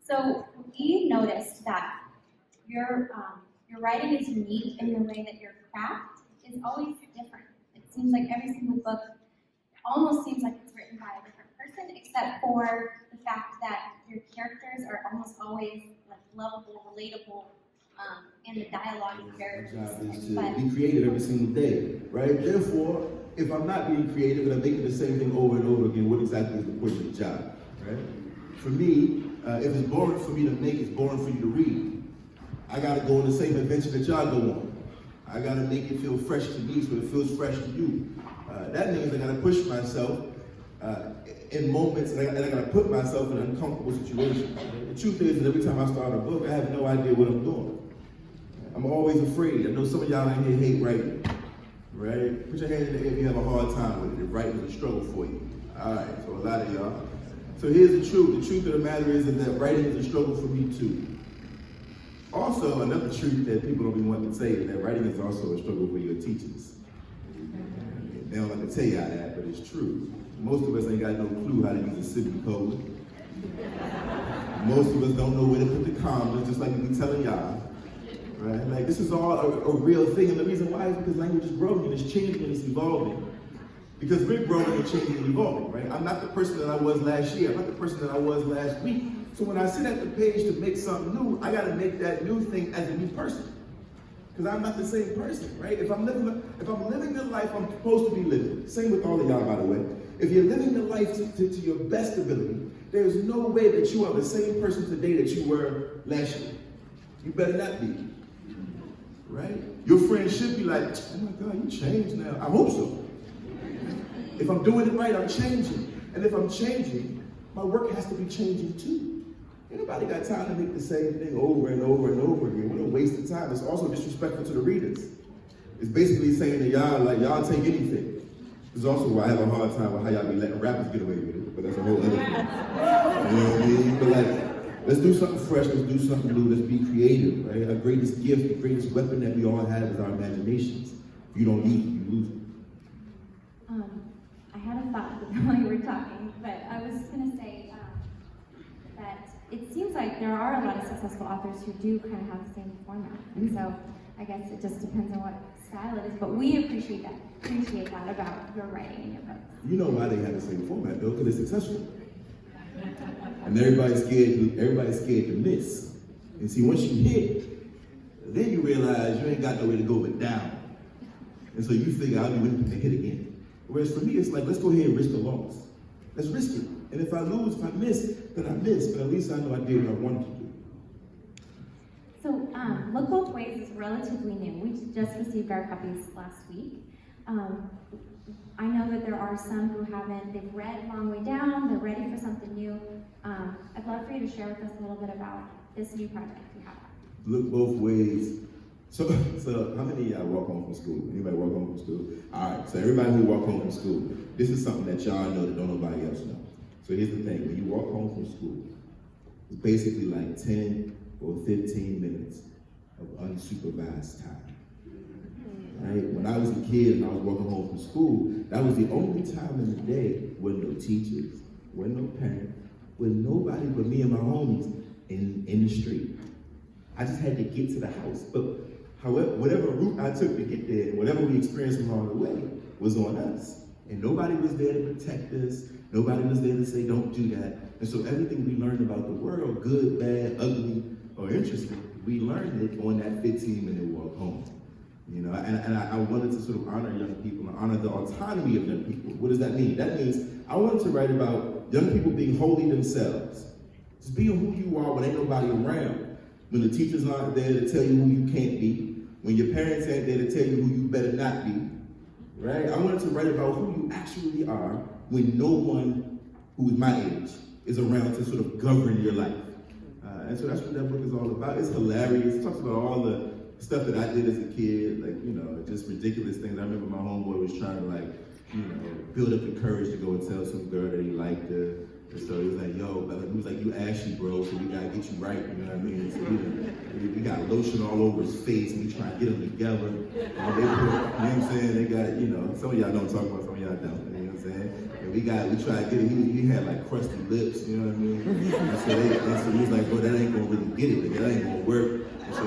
So we noticed that your writing is unique in the way that your craft is always different. It seems like every single book almost seems like it's written by a different person, except for the fact that your characters are almost always like lovable, relatable, and the dialogue is very My job is realistic. to be creative every single day, right? Therefore, if I'm not being creative and I'm making the same thing over and over again, what exactly is the point of the job, right? For me, if it's boring for me to make, it's boring for you to read. I gotta go on the same adventure that y'all go on. I gotta make it feel fresh to me so it feels fresh to you. That means I gotta push myself in moments, and I gotta put myself in uncomfortable situations. The truth is that every time I start a book, I have no idea what I'm doing. I'm always afraid. I know some of y'all in here hate writing, right? Put your hand in the air if you have a hard time with it, if writing is a struggle for you. All right, so a lot of y'all. So here's the truth. The truth of the matter is that writing is a struggle for me too. Also, another truth that people don't be wanting to say is that writing is also a struggle for your teachers. They don't like to tell y'all that, but it's true. Most of us ain't got no clue how to use a city code. Most of us don't know where to put the commas, just like we be telling y'all. Right? Like, this is all a real thing, and the reason why is because language is growing and it's changing and it's evolving. Because we're growing and changing and evolving, right? I'm not the person that I was last year. I'm not the person that I was last week. So when I sit at the page to make something new, I gotta make that new thing as a new person. Because I'm not the same person, right? If I'm living the life I'm supposed to be living, same with all of y'all, by the way. If you're living the life to your best ability, there's no way that you are the same person today that you were last year. You better not be. Right? Your friends should be like, oh my God, you changed now. I hope so. If I'm doing it right, I'm changing. And if I'm changing, my work has to be changing too. Anybody got time to make the same thing over and over and over again? What a waste of time. It's also disrespectful to the readers. It's basically saying to y'all, like, y'all take anything. This is also why I have a hard time with how y'all be letting rappers get away with it, but that's a whole other thing. You know what I mean? But like, let's do something fresh, let's do something new, let's be creative, right? Our greatest gift, the greatest weapon that we all have is our imaginations. If you don't use it, you lose it. I had a thought while you were talking, but I was going to say that it seems like there are a lot of successful authors who do kind of have the same format. And so I guess it just depends on what style it is, but we appreciate that about your writing and your books. You know why they have the same format though, because they're successful. And everybody's scared to miss. And see, once you hit, then you realize you ain't got no way to go but down. And so you figure I'll be willing to hit again. Whereas for me, it's like, let's go ahead and risk the loss. Let's risk it. And if I lose, if I miss, then I miss. But at least I know I did what I wanted to do. So, Look Both Ways is relatively new. We just received our copies last week. I know that there are some who haven't. They've read Long Way Down. They're ready for something new. I'd love for you to share with us a little bit about this new project you have. Look Both Ways. So how many of y'all walk home from school? Anybody walk home from school? All right, so everybody who walk home from school, this is something that y'all know that don't nobody else know. So here's the thing, when you walk home from school, it's basically like 10 or 15 minutes of unsupervised time. Right? When I was a kid and I was walking home from school, that was the only time in the day with no teachers, with no parents, with nobody but me and my homies in the street. I just had to get to the house. But however, whatever route I took to get there, and whatever we experienced along the way, was on us. And nobody was there to protect us. Nobody was there to say, don't do that. And so everything we learned about the world, good, bad, ugly, or interesting, we learned it on that 15-minute walk home. You know, and I wanted to sort of honor young people and honor the autonomy of young people. What does that mean? That means I wanted to write about young people being wholly themselves. Just being who you are when ain't nobody around. When the teachers aren't there to tell you who you can't be. When your parents ain't there to tell you who you better not be. Right? I wanted to write about who you actually are when no one who is my age is around to sort of govern your life. And so that's what that book is all about. It's hilarious. It talks about all the stuff that I did as a kid, like, you know, just ridiculous things. I remember my homeboy was trying to, like, you know, build up the courage to go and tell some girl that he liked her. And so he was like, yo, he was like, you ashy, bro, so we gotta get you right, you know what I mean? So we got lotion all over his face, and we trying to get them together. They put, you know what I'm saying? They got, you know, some of y'all don't talk about, some of y'all don't, you know what I'm saying? And we tried to get it. He had like crusty lips, you know what I mean? And so he was like, bro, that ain't gonna really get it. Like, that ain't gonna work. And so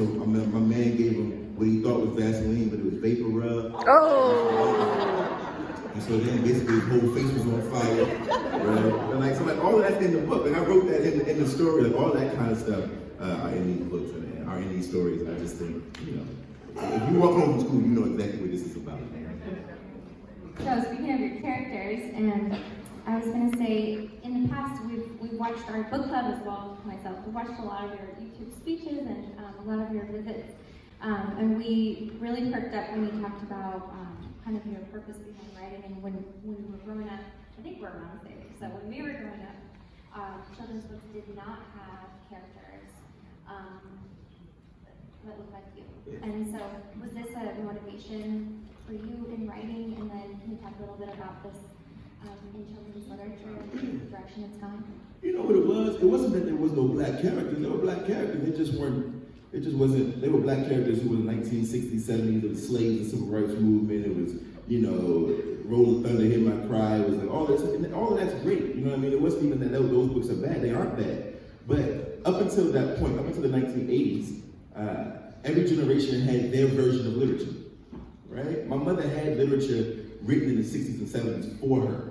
my man gave him what he thought was Vaseline, but it was vapor rub. Oh. And so then basically his whole face was on fire. Right? And so all of that's in the book. And I wrote that in the story. Like all that kind of stuff are in these books and are in these stories. And I just think, if you walk home from school, you know exactly what this is about. So speaking of your characters, and I was going to say, in the past we've watched our book club as well. Myself, we watched a lot of your YouTube speeches and a lot of your visits, and we really perked up when you talked about kind of your purpose behind writing. And when we were growing up, I think we're around the same age. So when we were growing up, children's books did not have characters that looked like you. And so, was this a motivation for you in writing? And then can you talk a little bit about this in children's literature and the direction it's going? You know what it was? It wasn't that there was no black characters. There were black characters. They just weren't. It just wasn't. They were black characters who were in the 1960s, 70s. It was slaves, the civil rights movement. It was, Roll of Thunder, Hear My Cry. It was like all this. And all of that's great. You know what I mean? It wasn't even that those books are bad. They aren't bad. But up until that point, up until the 1980s, every generation had their version of literature. Right? My mother had literature written in the 60s and 70s for her.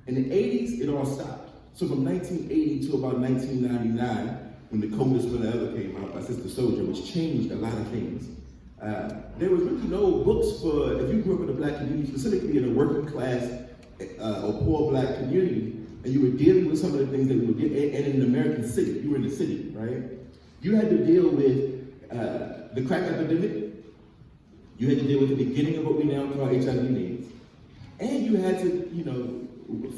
In the 80s, it all stopped. So from 1980 to about 1999, when The Coldest Winter Ever came out by Sister Soldier, which changed a lot of things, there was really no books for, if you grew up in a black community, specifically in a working class or poor black community, and you were dealing with some of the things that we were getting, and in an American city, you were in the city, right? You had to deal with the crack epidemic. You had to deal with the beginning of what we now call HIV/AIDS. And you had to,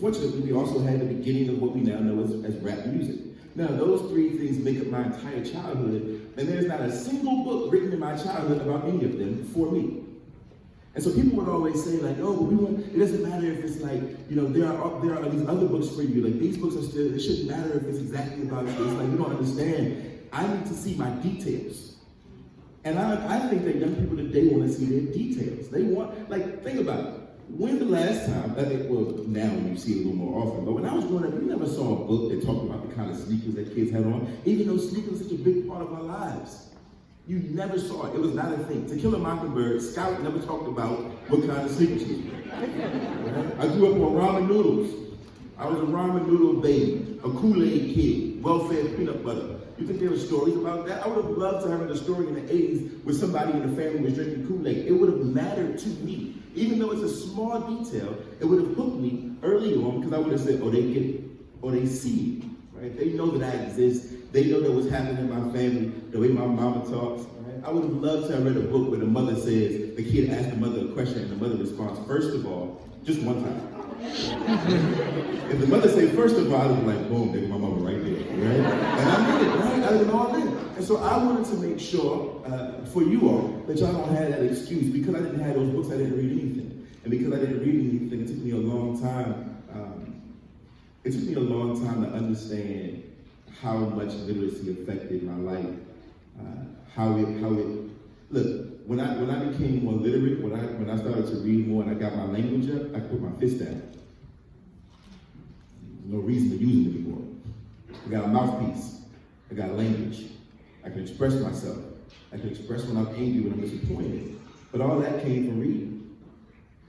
fortunately, we also had the beginning of what we now know as rap music. Now, those three things make up my entire childhood, and there's not a single book written in my childhood about any of them for me. And so people would always say, like, oh, but it doesn't matter if it's like, there are these other books for you. Like, these books are still, it shouldn't matter if it's exactly about you. It's like, you don't understand. I need to see my details. And I think that young people today want to see their details. They want, think about it. When the last time, now you see it a little more often, but when I was growing up, you never saw a book that talked about the kind of sneakers that kids had on, even though sneakers are such a big part of our lives. You never saw it. It was not a thing. To Kill a Mockingbird, Scout never talked about what kind of sneakers he was wearing. I grew up on ramen noodles. I was a ramen noodle baby, a Kool-Aid kid, well-fed peanut butter. You think there were stories about that? I would have loved to have heard a story in the 80s where somebody in the family was drinking Kool-Aid. It would have mattered to me. Even though it's a small detail, it would have hooked me early on because I would have said, oh, they get it, or they see me, right? They know that I exist. They know that what's happening in my family, the way my mama talks, right? I would have loved to have read a book where the mother says, the kid asks the mother a question and the mother responds, first of all, just one time. If the mother say first of all, I was like, boom, there's my mama right there, right? And I did it, right? I did it all in. And so I wanted to make sure for you all that y'all don't have that excuse. Because I didn't have those books, I didn't read anything. And because I didn't read anything, it took me a long time. To understand how much literacy affected my life. Look, when I became more literate, when I started to read more and I got my language up, I put my fist down. There's no reason to use it anymore. I got a mouthpiece. I got language. I can express myself. I can express when I'm angry, when I'm disappointed. But all that came from reading,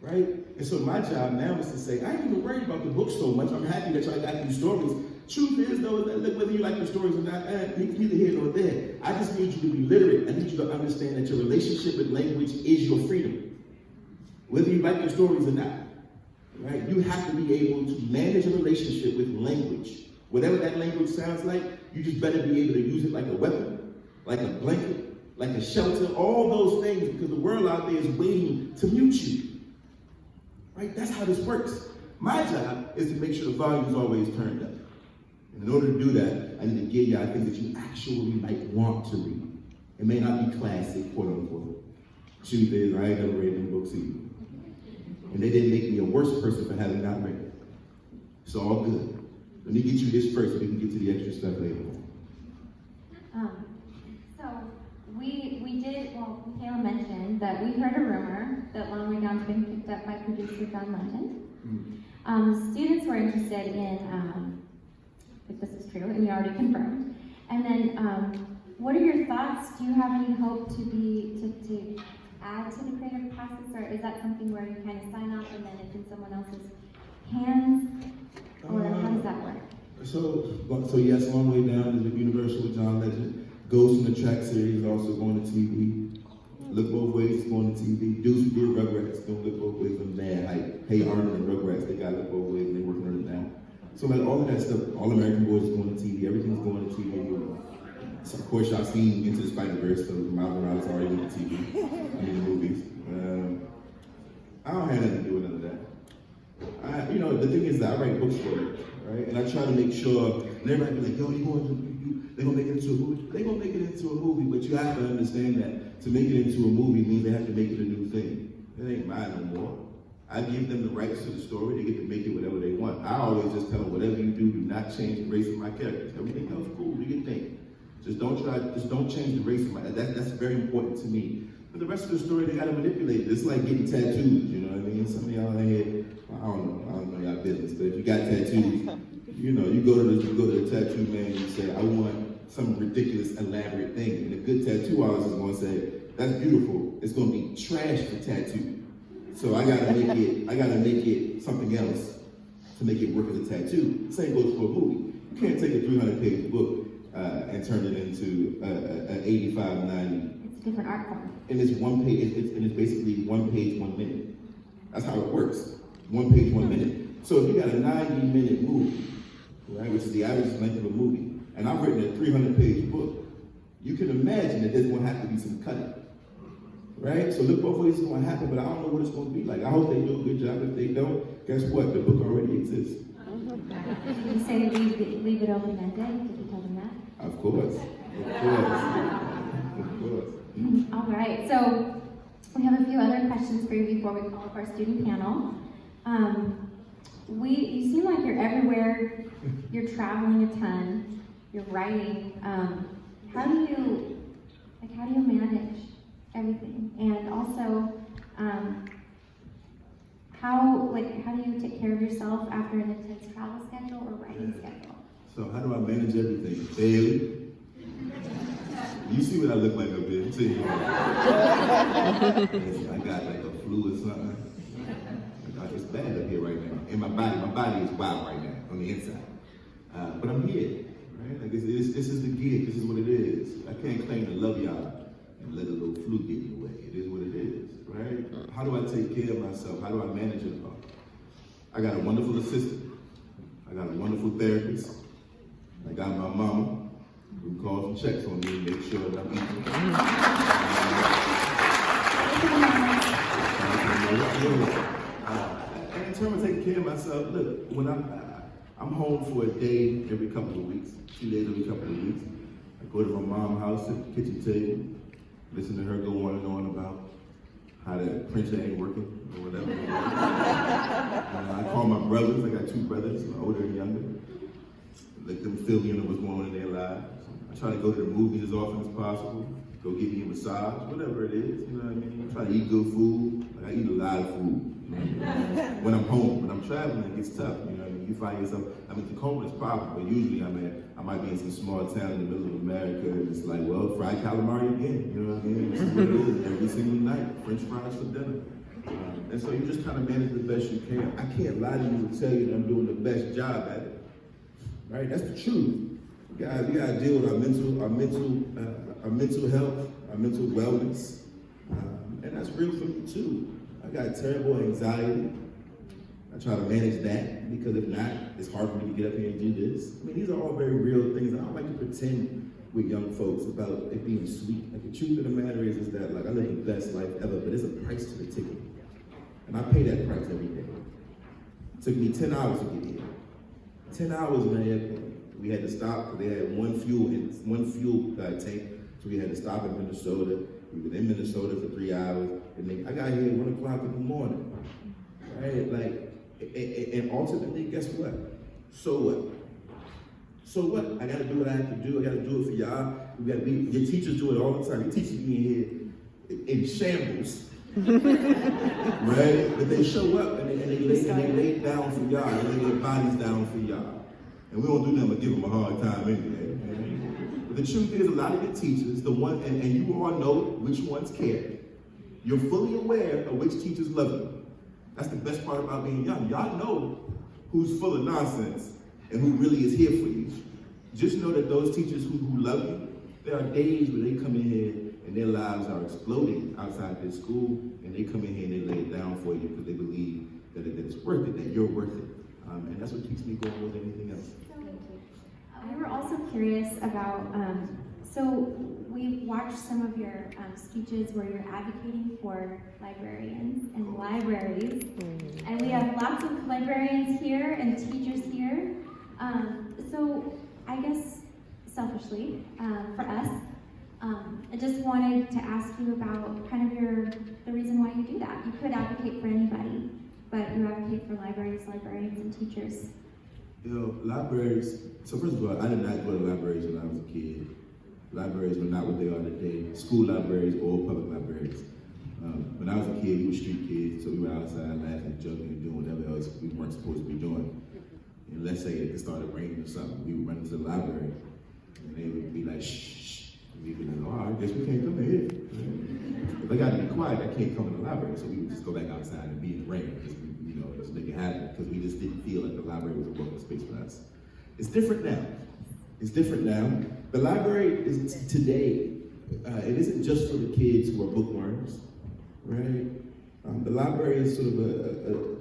right? And so my job now is to say, I ain't even worried about the book so much. I'm happy that y'all got these stories. Truth is, though, that whether you like the stories or not, neither here nor there. I just need you to be literate. I need you to understand that your relationship with language is your freedom. Whether you like the stories or not, right? You have to be able to manage a relationship with language. Whatever that language sounds like, you just better be able to use it like a weapon, like a blanket, like a shelter, all those things, because the world out there is waiting to mute you. Right? That's how this works. My job is to make sure the volume is always turned up. And in order to do that, I need to give y'all things that you actually might want to read. It may not be classic, quote unquote. Truth is, I ain't never read them books either. And they didn't make me a worse person for having not read it. It's all good. Let me get you this first so we can get to the extra stuff later on. So Michaela mentioned that we heard a rumor that Long Way Down's been picked up by producer John Legend. Students were interested in, if this is true, and we already confirmed. And then, what are your thoughts? Do you have any hope to add to the creative process, or is that something where you kind of sign off and then it's in someone else's hands, or how does that work? So yes, Long Way Down is a Universal with John Legend. Ghost in the Track series is also going to TV. Look Both Ways is going to TV. Dudes who did Rugrats don't Look Both Ways on mad hype. Hey Arnold and Rugrats, they got Look Both Ways and they're working on it now. So like all of that stuff, All American Boys is going to TV, everything's going to TV. So of course y'all seen Into the Spider-Verse, so Miles Morales already went to TV, I mean the movies. I don't have nothing to do with none of that. The thing is that I write books for it, right? And I try to make sure, and everybody be like, yo, they're gonna make it into a movie. They're gonna make it into a movie, but you have to understand that to make it into a movie means they have to make it a new thing. It ain't mine no more. I give them the rights to the story, they get to make it whatever they want. I always just tell them, whatever you do not change the race of my characters. Everything else cool, do your thing. Just don't change the race of my, that's very important to me. But the rest of the story, they gotta manipulate it. It's like getting tattoos, you know what I mean? Some of y'all in here, I don't know y'all business, but if you got tattoos, you go to the tattoo man and you say, I want some ridiculous, elaborate thing. And a good tattoo artist is gonna say, that's beautiful. It's gonna be trash to tattoo. So I gotta make it something else to make it work as a tattoo. Same goes for a movie. You can't take a 300-page book and turn it into an 85, 90. It's a different art form. And it's one page, and it's basically 1 page, 1 minute. That's how it works. 1 page, 1 minute. So if you got a 90-minute movie, right, which is the average length of a movie, and I've written a 300-page book, you can imagine that there's gonna have to be some cutting, right? So Look Both Ways is gonna happen, but I don't know what it's gonna be like. I hope they do a good job. If they don't, guess what? The book already exists. You say leave it open-ended? Did you tell them that? Of course. All right, so we have a few other questions for you before we call up our student panel. You seem like you're everywhere, you're traveling a ton, you're writing. How do you manage everything? And also, how do you take care of yourself after an intense travel schedule or writing schedule? So how do I manage everything? Daily. You see what I look like up here, too. I got like a flu or something. It's bad up here right now. And my body is wild right now on the inside. But I'm here, right? Like this is the gig, this is what it is. I can't claim to love y'all and let a little flu get in the way. It is what it is, right? How do I take care of myself? How do I manage it all? I got a wonderful assistant. I got a wonderful therapist. I got my mama who calls and checks on me and makes sure that I'm eating. And in terms of taking care of myself, look, when I'm home for a day every couple of weeks, 2 days every couple of weeks. I go to my mom's house at the kitchen table, listen to her go on and on about how the printer ain't working or whatever. I call my brothers, I got 2 brothers, older and younger. Let them fill me in on what's going on in their lives. I try to go to the movies as often as possible, go get me a massage, whatever it is, you know what I mean? I try to eat good food, like I eat a lot of food. You know what I mean? When I'm home, when I'm traveling, it gets tough, you know what I mean? You find yourself, Tacoma is popular, but usually I might be in some small town in the middle of America, and it's like, well, fried calamari again, you know what I mean? This is what it is, every single night, French fries for dinner. And so you just kind of manage the best you can. I can't lie to you and tell you that I'm doing the best job at it. Right? That's the truth. We gotta deal with our mental health, our mental wellness. And that's real for me too. I got terrible anxiety. I try to manage that because if not, it's hard for me to get up here and do this. I mean, these are all very real things. I don't like to pretend with young folks about it being sweet. Like the truth of the matter is that like I live the best life ever, but there's a price to the ticket. And I pay that price every day. It took me 10 hours to get here. 10 hours in the airport. We had to stop because they had one fuel tank, so we had to stop in Minnesota. We were in Minnesota for 3 hours, and then I got here at 1 o'clock in the morning. Right? Like, and ultimately, guess what? So what? So what? I gotta do what I have to do. I gotta do it for y'all. Your teachers do it all the time. Your teachers be in here in shambles. Right? But they show up and they lay down for y'all. They lay their bodies down for y'all. And we don't do nothing but give them a hard time anyway. But the truth is, a lot of the teachers, and you all know which ones care. You're fully aware of which teachers love you. That's the best part about being young. Y'all know who's full of nonsense and who really is here for you. Just know that those teachers who love you, there are days where they come in here and their lives are exploding outside their school, and they come in here and they lay it down for you because they believe that it's worth it, that you're worth it. And that's what keeps me going more than anything else. We were also curious about, so we watched some of your speeches where you're advocating for librarians and libraries. And we have lots of librarians here and teachers here. So I guess selfishly, for us, I just wanted to ask you about kind of the reason why you do that. You could advocate for anybody, but you advocate for libraries, librarians, and teachers. You know, libraries, so first of all, I did not go to libraries when I was a kid. Libraries were not what they are today. School libraries or public libraries. When I was a kid, we were street kids, so we were outside laughing, joking, and doing whatever else we weren't supposed to be doing. And let's say it started raining or something, we would run into the library, and they would be like, shh, shh. And we'd be like, oh, I guess we can't come in here. If I got to be quiet, I can't come in the library, so we would just go back outside and be in the rain. Just make it happen, because we just didn't feel like the library was a welcome space for us. It's different now. It's different now. The library is today, it isn't just for the kids who are bookworms, right? The library is sort of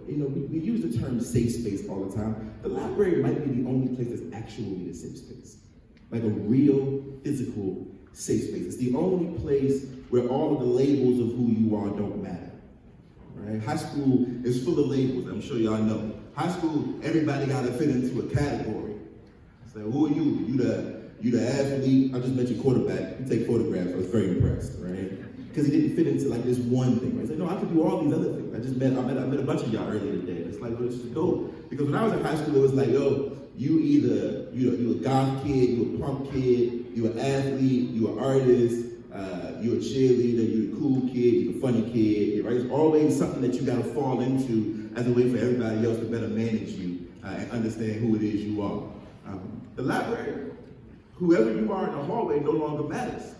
we use the term safe space all the time. The library might be the only place that's actually a safe space, like a real physical safe space. It's the only place where all of the labels of who you are don't matter. Right? High school is full of labels, I'm sure y'all know. High school, everybody got to fit into a category. So who are you? You the athlete. I just mentioned quarterback. You take photographs. I was very impressed, right? Because he didn't fit into like this one thing. Right? He's like, no, I could do all these other things. I met a bunch of y'all earlier today. It's like, well, it's just dope. Because when I was in high school, it was like, yo, you a goth kid, you a punk kid, you an athlete, you an artist. You're a cheerleader, you're a cool kid, you're a funny kid, right? It's always something that you gotta fall into as a way for everybody else to better manage you and understand who it is you are. The library, whoever you are in the hallway no longer matters.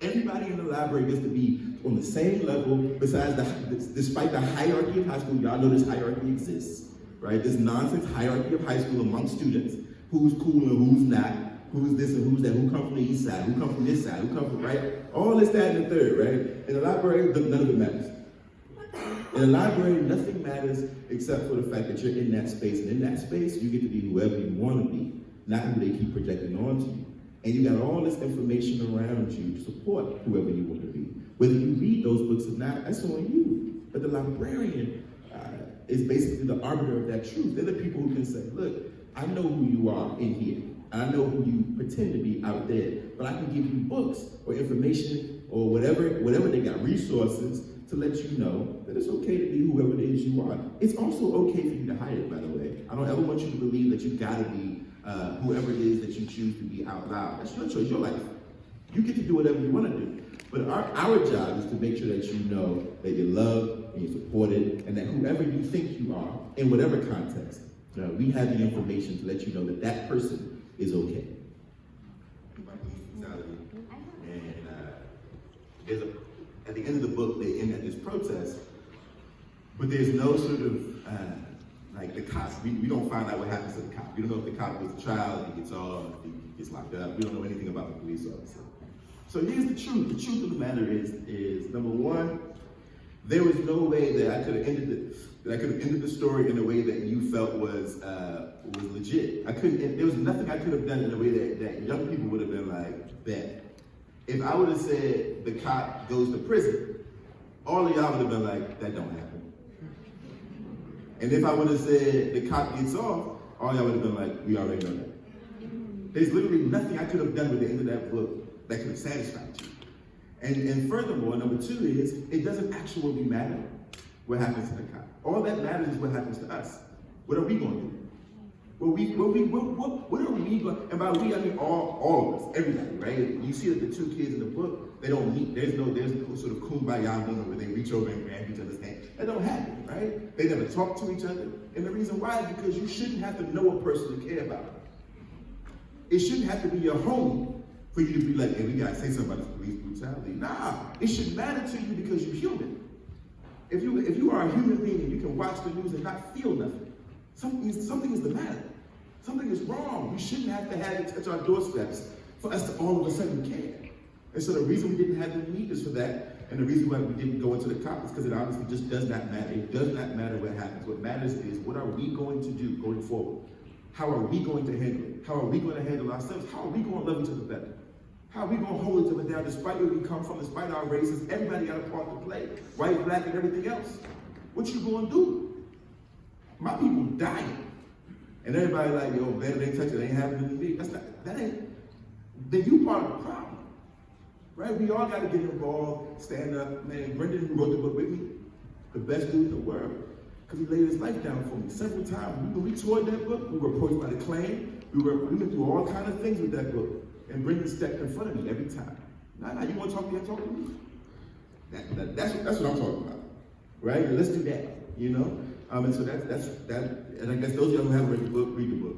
Everybody in the library gets to be on the same level, despite the hierarchy of high school. Y'all know this hierarchy exists, right? This nonsense hierarchy of high school among students, who's cool and who's not, who's this and who's that, who come from the east side, who come from this side, who come from, right? All this, that, and the third, right? In the library, none of it matters. In the library, nothing matters except for the fact that you're in that space. And in that space, you get to be whoever you want to be, not who they keep projecting onto you. And you got all this information around you to support whoever you want to be. Whether you read those books or not, that's on you. But the librarian is basically the arbiter of that truth. They're the people who can say, look, I know who you are in here. I know who you pretend to be out there, but I can give you books or information or whatever they got, resources to let you know that it's okay to be whoever it is you are. It's also okay for you to hide it, by the way. I don't ever want you to believe that you gotta be whoever it is that you choose to be out loud. That's your choice, your life. You get to do whatever you want to do. But our job is to make sure that you know that you're loved and you're supported, and that whoever you think you are, in whatever context, we have the information to let you know that that person is okay. And at the end of the book, they end at this protest, but there's no sort of, like the cops, we don't find out what happens to the cop. We don't know if the cop goes to trial, if he gets off, if he gets locked up. We don't know anything about the police officer. So here's the truth. The truth of the matter is number one, there was no way that I could have ended the story in a way that you felt was legit. There was nothing I could have done in a way that young people would have been like, bet. If I would have said the cop goes to prison, all of y'all would have been like, that don't happen. And if I would have said the cop gets off, all y'all would have been like, we already know that. There's literally nothing I could have done with the end of that book that could have satisfied you. And furthermore, number two is, it doesn't actually matter what happens to the cop. All that matters is what happens to us. What are we going to do? What are we going? And by we, I mean all of us, everybody, right? You see that the two kids in the book, they don't meet. There's no sort of kumbaya moment where they reach over and grab each other's hand. That don't happen, right? They never talk to each other, and the reason why is because you shouldn't have to know a person to care about them. It shouldn't have to be your homie for you to be like, hey, we gotta say something about this police brutality. Nah, it should matter to you because you're human. If you are a human being and you can watch the news and not feel nothing, something is the matter. Something is wrong. We shouldn't have to have it touch our doorsteps for us to all of a sudden care. And so the reason we didn't have the need is for that, and the reason why we didn't go into the cop is because it honestly just does not matter. It does not matter what happens. What matters is what are we going to do going forward? How are we going to handle it? How are we going to handle ourselves? How are we going to love each other better? How are we going to hold each other down despite where we come from, despite our races? Everybody got a part to play, white, black, and everything else. What you going to do? My people dying. And everybody like, yo, man, they touch it, ain't happening to me. Then you part of the problem. Right? We all got to get involved, stand up. Man, Brendan, who wrote the book with me, the best dude in the world, because he laid his life down for me several times. When we toured that book, we were approached by the Klan. We went through all kinds of things with that book. And Brendan stepped in front of me every time. Nah, you want to talk to me? Talk to me. That's what I'm talking about. Right? And let's do that, you know? And so that's that. And I guess those of you who haven't read the book, read the book.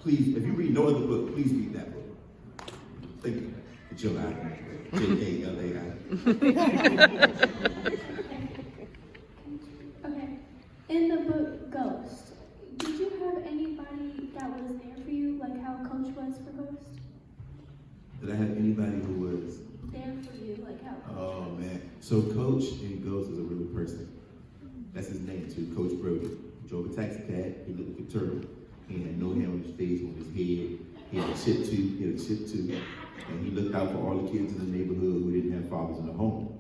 Please, if you read no other book, please read that book. Thank you. J-A-L-A-I. Okay. In the book Ghost, did you have anybody that was there for you, like how Coach was for Ghost? Did I have anybody who was there for you, like how Coach Oh was? man. So Coach in Ghost is a real person. That's his name too, Coach Brody. He drove a taxi cab, he looked like a turtle. He had no hair on his face, on his head. He had a chip tooth, and he looked out for all the kids in the neighborhood who didn't have fathers in the home.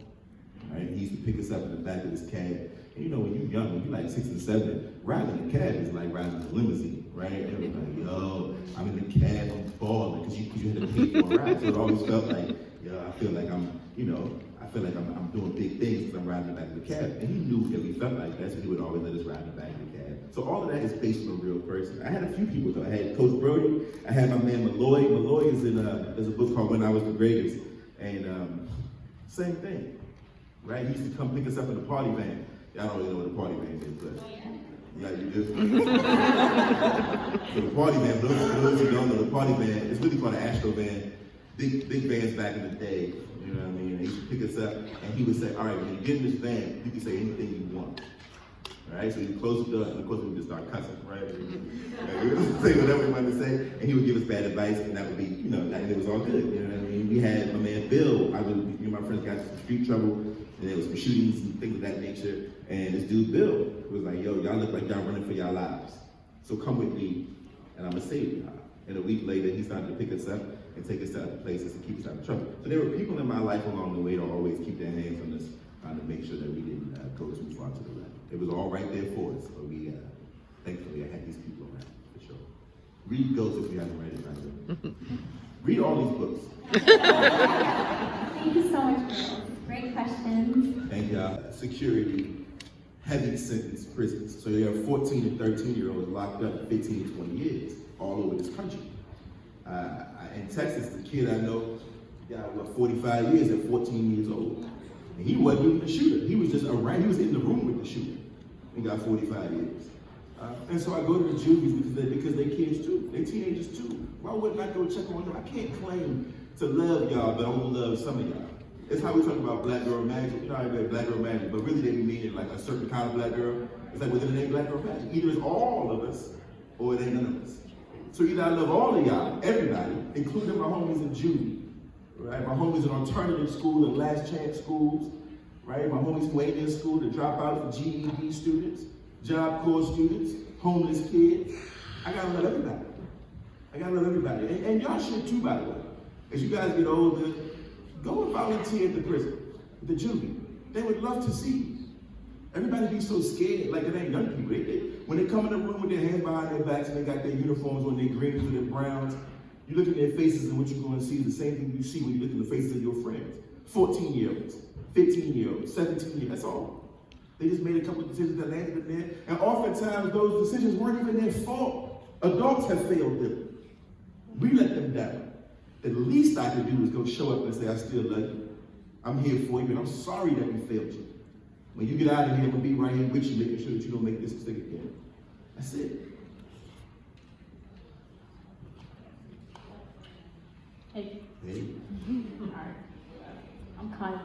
Right? He used to pick us up in the back of his cab. And you know, when you're young, when you're like 6 and 7, riding the cab is like riding a limousine, right? Everybody's like, yo, I'm in the cab, I'm balling, because you had to pay for a ride. So it always felt like, yo, I feel like I'm doing big things because I'm riding in the back of the cab. And he knew that we felt like that, so he would always let us ride in the back of the cab. So all of that is based on a real person. I had a few people though. I had Coach Brody, I had my man Malloy. Malloy is in there's a book called When I Was the Greatest. And same thing, right? He used to come pick us up in the party van. Y'all don't really know what a party van is, but yeah, you do. So the party van, for those who don't know, the party van, it's really called an Astro van. Big vans back in the day, you know what I mean? He used to pick us up, and he would say, all right, when you get in this van, you can say anything you want. All right, so you close the door, and of course we would just start cussing, right? And we would say whatever we wanted to say, and he would give us bad advice, and that would be, you know, and it was all good, you know what I mean? We had my man Bill, me and my friends got into some street trouble, and there was some shootings and things of that nature, and this dude Bill was like, yo, y'all look like y'all running for your lives. So come with me, and I'm gonna save y'all. And a week later, he started to pick us up and take us to other places and keep us out of trouble. So there were people in my life along the way to always keep their hands on us, trying to make sure that we didn't go too far to the left. It was all right there for us, but we, thankfully, I had these people around, for sure. Read Ghost if you haven't read it, right? Read all these books. Thank you so much, girls. Great questions. Thank y'all. Security, heavy sentence prisons. So there are 14 and 13-year-olds locked up 15 to 20 years all over this country. In Texas, the kid I know got 45 years at 14 years old. And he wasn't even the shooter. He was just around, he was in the room with the shooter and got 45 years. And so I go to the juvies because they're kids too. They're teenagers too. Why wouldn't I go check on them? I can't claim to love y'all, but I only love some of y'all. It's how we talk about black girl magic. You know, I read black girl magic, but really they be meaning like a certain kind of black girl. It's like within the name black girl magic. Either it's all of us or it ain't none of us. So either I love all of y'all, everybody, including my homies in juvie, right? My homies in alternative school and last chance schools, right? My homies who ain't in school, the dropout for GED students, Job Corps students, homeless kids. I gotta love everybody. I gotta love everybody. And y'all should too, by the way. As you guys get older, go and volunteer at the prison, the juvie. They would love to see you. Everybody be so scared, like it ain't young people. When they come in the room with their hands behind their backs and they got their uniforms on, their greens or their browns, you look at their faces and what you're going to see is the same thing you see when you look at the faces of your friends. 14-year-olds, 15-year-olds, 17-year-olds, that's all. They just made a couple of decisions that landed them there. And oftentimes those decisions weren't even their fault. Adults have failed them. We let them down. The least I could do is go show up and say, I still love you. I'm here for you, and I'm sorry that we failed you. When you get out of here, I'm going to be right here with you, making sure that you don't make this mistake again. That's it. Hey. Hey. Alright. I'm kind of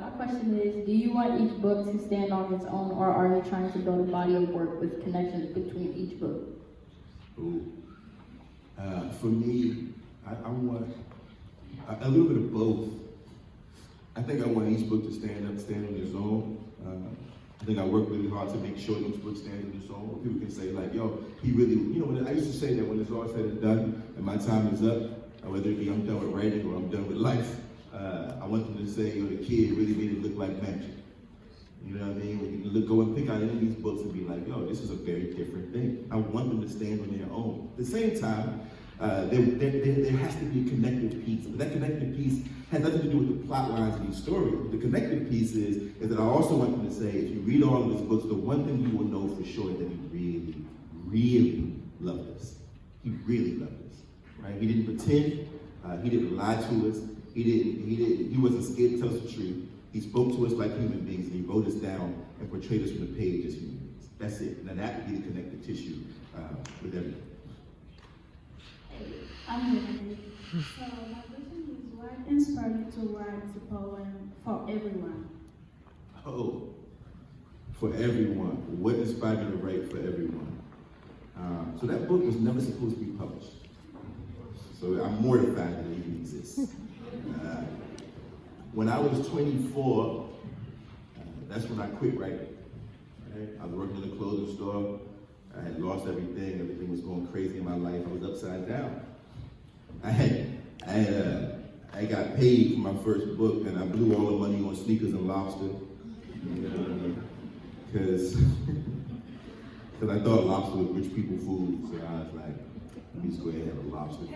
my question is, do you want each book to stand on its own, or are you trying to build a body of work with connections between each book? Ooh. For me, I want a little bit of both. I think I want each book to stand on its own. I think I work really hard to make sure each book stands on its own. People can say like, yo, he really, I used to say that when it's all said and done and my time is up, whether it be I'm done with writing or I'm done with life, I want them to say, yo, the kid really made it look like magic. You know what I mean? When you can go and pick out any of these books and be like, yo, this is a very different thing. I want them to stand on their own. At the same time, there has to be a connective piece. But that connective piece has nothing to do with the plot lines of these stories. The connective piece is that I also want them to say, if you read all of his books, the one thing you will know for sure is that he really, really loved us. He really loved us. Right? He didn't pretend. He didn't lie to us. He wasn't scared to tell us the truth. He spoke to us like human beings, and he wrote us down and portrayed us from the page as human beings. That's it. Now that would be the connective tissue with everything. I'm ready. So my question is, what inspired you to write the poem for everyone? Oh, for everyone. What inspired me to write for everyone? So that book was never supposed to be published. So I'm mortified that it even exists. When I was 24, that's when I quit writing. Right? I was working in a clothing store. I had lost everything. Everything was going crazy in my life. I was upside down. I got paid for my first book, and I blew all the money on sneakers and lobster. Because I thought lobster was rich people food. So I was like, let me just go ahead and have a lobster. You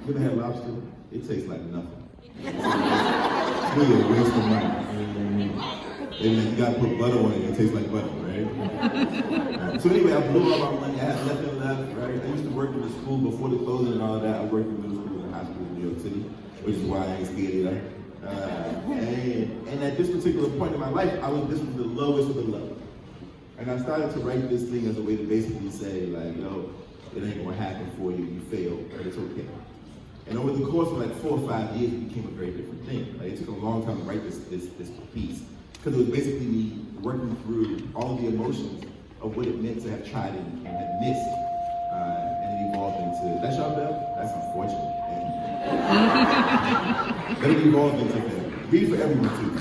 ever had lobster? It tastes like nothing. It's really a waste of money. And you gotta put butter on it, it tastes like butter, right? So anyway, I blew all my money, I had nothing left, right? I used to work in the school before the closing and all of that. I worked in middle school and high school in New York City, which is why I ain't scared either. And at this particular point in my life, this was the lowest of the low. And I started to write this thing as a way to basically say, like, yo, it ain't gonna happen for you, you failed, but it's okay. And over the course of like 4 or 5 years, it became a very different thing. Like, it took a long time to write this piece, because it was basically me working through all of the emotions of what it meant to have tried and have missed, and it evolved into, that's your bell? That's unfortunate. But it evolved into that. Read for everyone too.